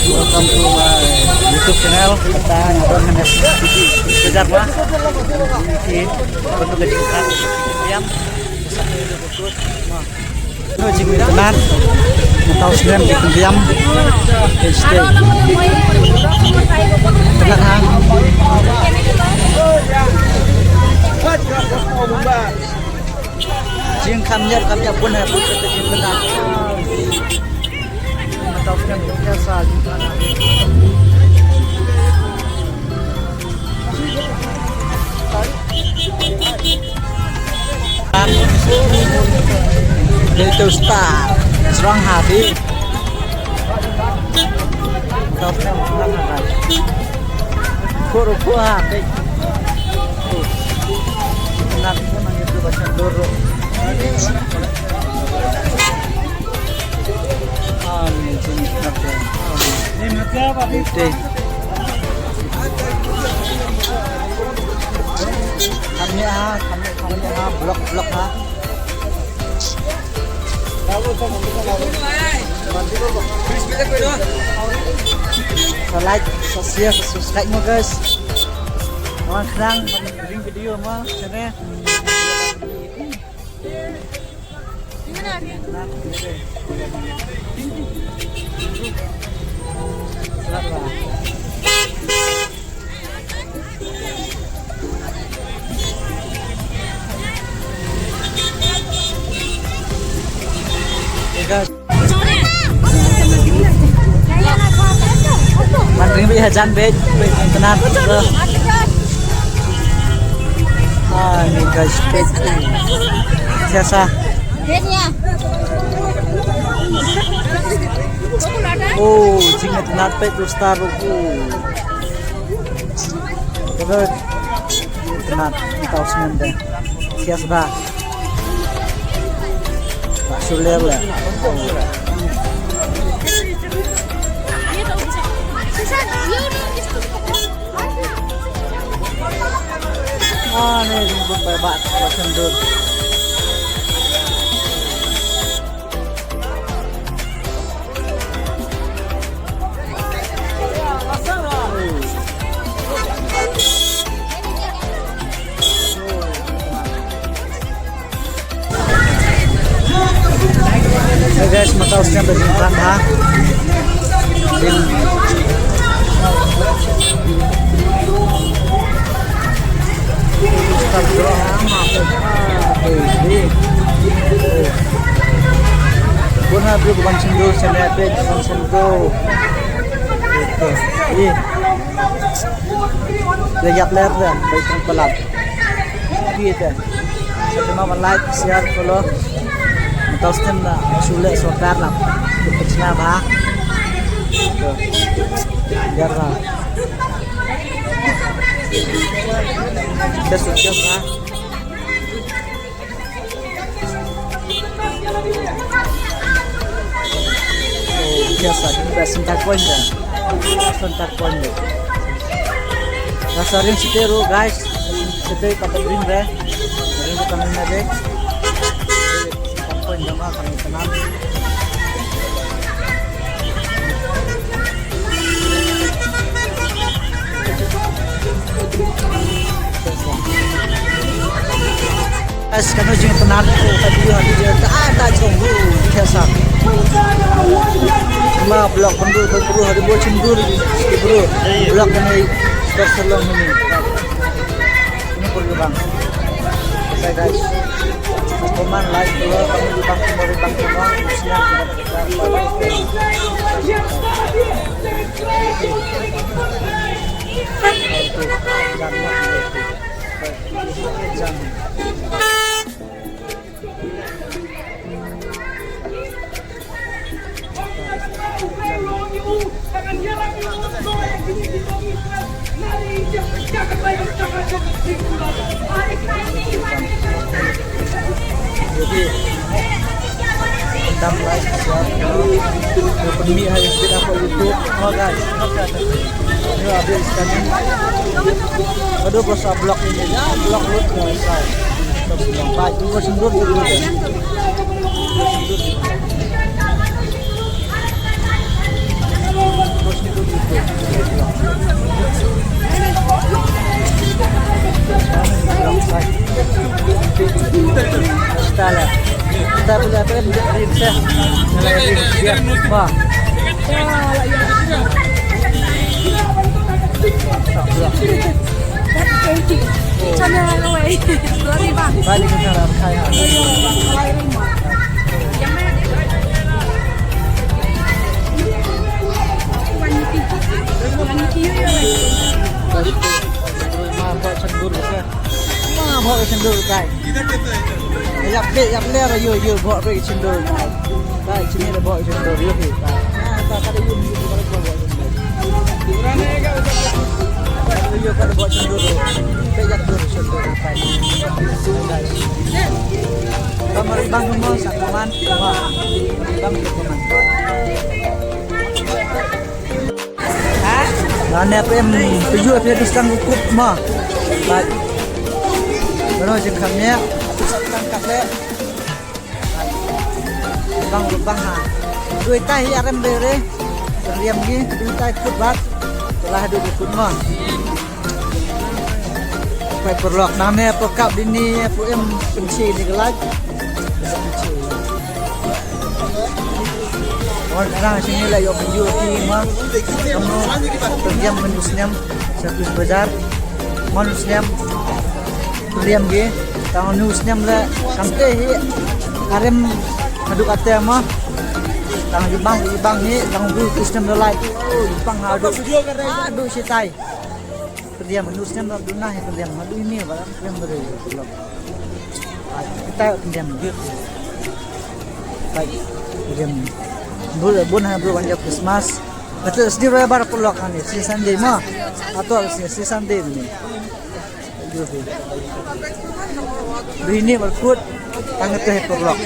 Welcome to my YouTube channel. Kita ngobrol dengan sekedar mah di bentuk kecilkan ayam satu itu betul mah no jing benar atau sebenarnya bikin ayam stay tenang hang jing kamnya pun ya pun kecil benar atau sebenarnya biasa Little Star serang hati topnya mana kuru hati nanti memang itu baca dulu ini mati apa deh kami blok ha like, share, subscribe mo guys. Mga klang pag-ring video mo channel. Guys, mantring bi hajan bed tenan ini guys bed biasa oh jingat tenan bed star terus tenan tahu semen deh biasa dah suler lah nih rumput bebas sendur guys, matausnya berjengkang ha Buna bro bukan sendu senepet bukan sendu ini lihat ler dah baik pelap gitu satu mau like share follow matausnya lah sulit sokar lah kecil bah biar lah kita sukses lah biasa kita sentak poin dah sentak poin deh rasarin seteru guys seteru kata bring deh bring kita mana deh sentak poin jamaah kami tenang guys kanu jing tenan ko tadi hati dia ada jonggu biasa ma blok bendu hari buat cendur bro blok ini terselong ini perlu bang oke guys komen like dulu kami di bang semua siap jadi tentang like share penuhi hari kita ke YouTube oh guys ini habis kami aduh bosa blok ini ya blok lu guys terus lompat juga sendur dulu terus Wah. cho nên là vậy bữa đi bằng Balik ke dalam saya. Bawa cendur ke? Bawa cendur kai. Yap le ra yo bawa ke cendur kai. Kai sini ada bawa cendur yo kai. Tak ada yun di mana bawa cendur. Yo kada bawa cendur. Kayak dur cendur kai. Kamar ibang mo sa kaman. Ibang kaman. Nane apa yang tujuh apa yang disang cukup mah. Baik. Benar jengkamnya tangkap le. Lubang ha. Dua tay arem bere. Riam gi dua tay kubat. Telah dua cukup mah. Pai perlok nane apa kap dini apa yang kunci ni gelag. Orang sini lah yang menjual di mah, kamu terdiam manusiam servis bazar, manusiam terdiam ge, tahun manusiam lah kampe he, karem aduk ate mah, tahun ibang ni, tahun bulu manusiam lelai, ibang adu si tai, terdiam manusiam lah dunah he terdiam, adu ini barang yang beri, kita terdiam ge, baik terdiam. Bun ha bro banyak Christmas. Betul sedih raya bar pulak ni si Sunday mah. Atau si Sunday ni. Ini berkut tangan teh pulak.